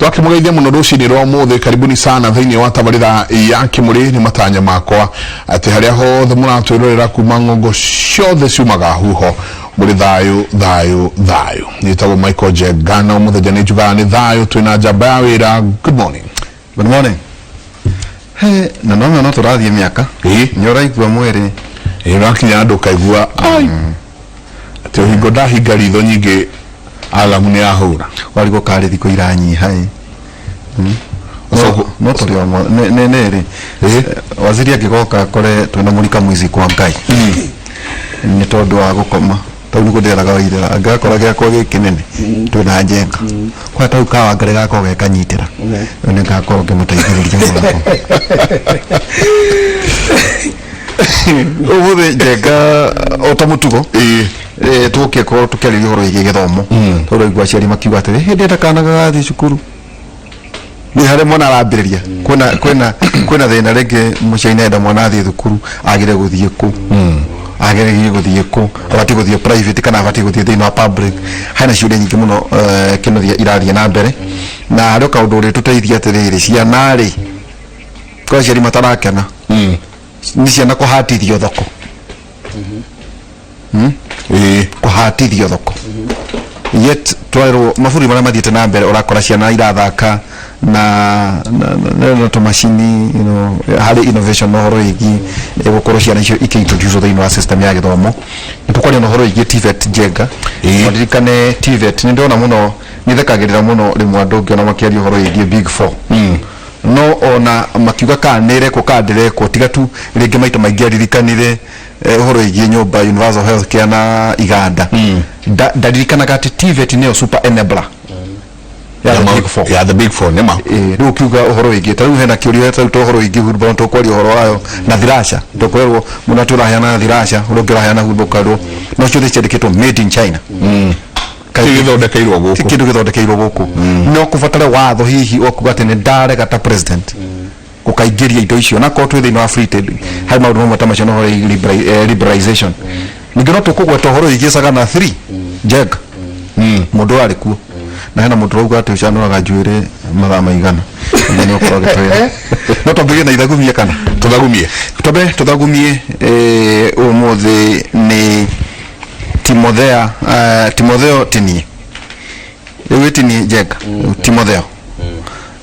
Twakimugeithia muno rucini rwa muthe karibuni sana thiini wa tabarira ya Kimuri ni matanya makwa ati haria hothe muratwirorera kuma ngongo ciothe ciumaga huho muri thayu nitagwo Michael Jegana muthenya ni njugaga ni thayu twina njamba ya wira. Good morning. Good morning. He na no turathie miaka nyoraigua mwiri rakinya andu kaigua ai ati hingo ndahinga ritho nyingi alamu ni ahura warigo kari thiko iranyiha no turi nere waziri agigoka kore twina murika mwizi kwa Ngai ni tondu wa gukoma tau niko nderaga waira angakora gyakwa gikinene twina njenga kwa tau kawa ngare gakwa gekanyitira ni ngakora ngimuteithiriria muno ubure njenga otamutugo tuke ko tukeli horo igi githomo toro igwa ciari makiuga ati hindi ndakana gathi cukuru ni hare mwana arambiriria kwena thina rege mucaina enda mwana athi thukuru agire guthie ku agire guthie ku abati guthie private kana abati guthie thina public hana ciuria nyingi muno kinothia iraria na mbere na haro kaundu ri tuteithia atiriri ciana ri kwa ciari matarakena ni ciana kuhatithio thoko kuhatithio thoko yet twaro mafuri mara mathiete na mbere urakora ciana irathaka na to machine hari innovation no horo igi gukoro ciana icio ikintroduce thini wa system ya githomo tukwari no horo igi TVET Jenga ndirikane TVET ni ndona muno nithekagirira muno rimwe andu ngiona makiaria horo igi big 4 no ona makiuga kanire ko kadire ko tigatu ringi maita maingi aririkanire horo igi nyumba Universal Health Care na Iganda ndaririkana gati TVET neo super enabler the big four nema ru kiuga horo igi taru hena kiuria taru horo igi hurbo to kwari horo ayo na thirasha to kwerwo munatura hayana thirasha urogira hayana hurbo karo no cyo thicediketo made in China kindu githondekeirwo guku no kubatara watho hihi okuga ni ndarega ta president gukaingiria indo icio na ko twithini wa free trade hai maundu mamwe ta macio no horo liberalization ningino tukugweta horo igicaga na 3 Jenga mundu ari kuo na hena mundu rauga ati ucanuraga njuire mathaa maigana ni ukoro gitwira no tombige na ithagumie kana tuthagumie umuthi ni Timotheo Tinie ewetini Jenga Timotheo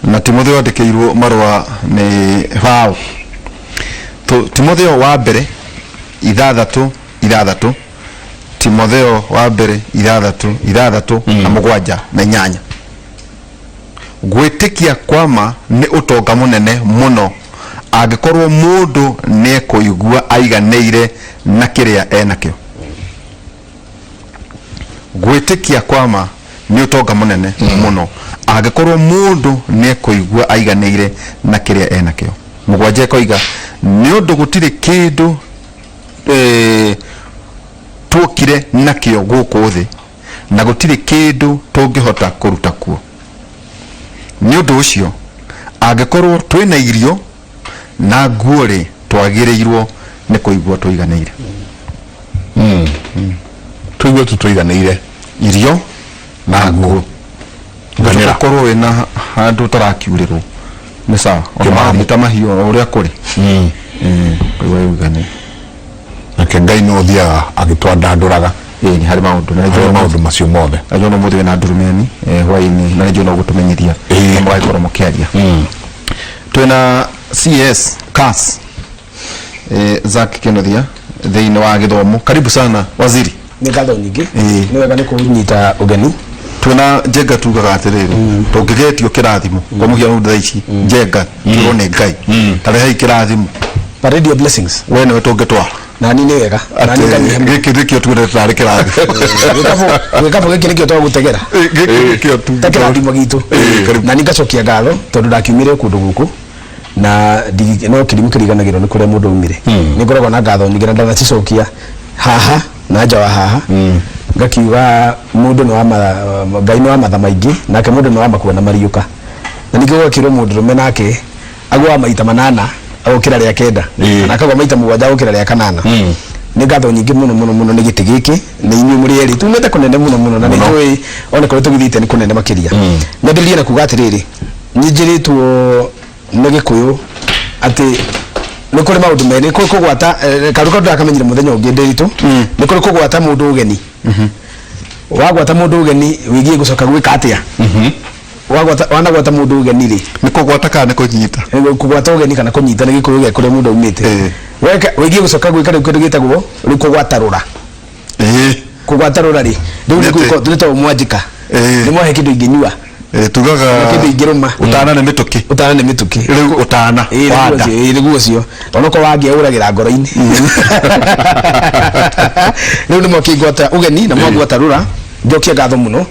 na Timotheo andikirwo marwa ni hao Timotheo wa mbere ithathatu Timotheo wa mbere ithathatu na mugwanja na nyanya gwitikia kwama ni utonga munene muno angikorwo mundu ne kuigua aiganeire na kiria enakio gwitikia kwama ni utonga munene muno angikorwo mundu ne kuigua aiganeire na kiria enakio mugwanja koiga ni undu gutire kindu tukire nakio guku thi na gutire kindu tungihota kuruta kuo ni undu ucio angikorwo twina irio na nguore twagirirwo ni kuigua tuiganeire tuigua tuiganeire irio na nguo nganira korwo wina handu tarakiurirwo ni sawa ona tamahio uria kuri kuigua uigane ake Ngai no thia agitwandanduraga ni hari maundu na maundu macio mothe ajono muthe na ndurumeni hwaini na njono gutumenyithia mwa ikoro mukiaria twina CS CAS Zack Kenothia thiini wa githomo karibu sana waziri ni ngatho nyingi ni wega ni kunyita ugeni twina Jenga tugaga atiriri tungigetio kirathimo kwa muhiano thaa ici Jenga turone Ngai tare hai kirathimo parade your blessings wene wetungetwa na nini wega na nini gikithikio tu tare kirathi wikapo gikithikio to gutegera gikithikio tu takirathimo gitu na ningacokia ngatho tondu ndakiumire kundu guku na no kirimukiriganagiro ni kuria mundu umire ningoragwo na ngatho nyingi na ndacicokia haha na nja wa haha ngakiuga mundu no Ngai no matha maingi nake mundu no makua na mariuka na ningigwa kiro mundu rume nake agwa maita manana agukira ria kenda na akagwa maita mugwanja agukira ria kanana nĩ ngatho nyingĩ mũno nĩ gĩtĩ gĩkĩ nĩ inyuĩ mũrĩ eri tumĩte kũnene mũno na nĩjũĩ ona kũrĩa tũgithĩte nĩ kũnene makĩria nĩndĩrĩrie na kuga atĩrĩrĩ njĩrĩtwo nĩ Gĩkũyũ atĩ nĩ kũrĩ maũndũ merĩ kũrĩ kũgwata karuka ndakamenyire mũthenya ũngĩ ndĩritũ nĩ kũrĩ kũgwata mũndũ ũgeni wagwata mũndũ ũgeni wĩgie gũcoka gwĩka atĩa wanagwata mũndũ ũgeni rĩ nĩ kũgwata kana nĩ kũnyita kũgwata ũgeni kana kũnyita nĩ Gĩkũyũ gĩa kũrĩa mũndũ umĩte wĩgie gũcoka gwĩka rĩu kĩndũ gĩtagwo rĩu kũgwatarũra kũgwatarũra rĩ rĩu nĩ twĩtagwo mwanjĩka nĩ mwahe kĩndũ ingĩnyua tugaga kĩndũ ingĩrũma utana nĩ mĩtũkĩ rĩu utana wanda rĩu ũcio onoko wangĩa ũragĩra ngoro-inĩ rĩu nĩ mwakĩngwata ũgeni na mwagwatarũra njokia ngatho mũno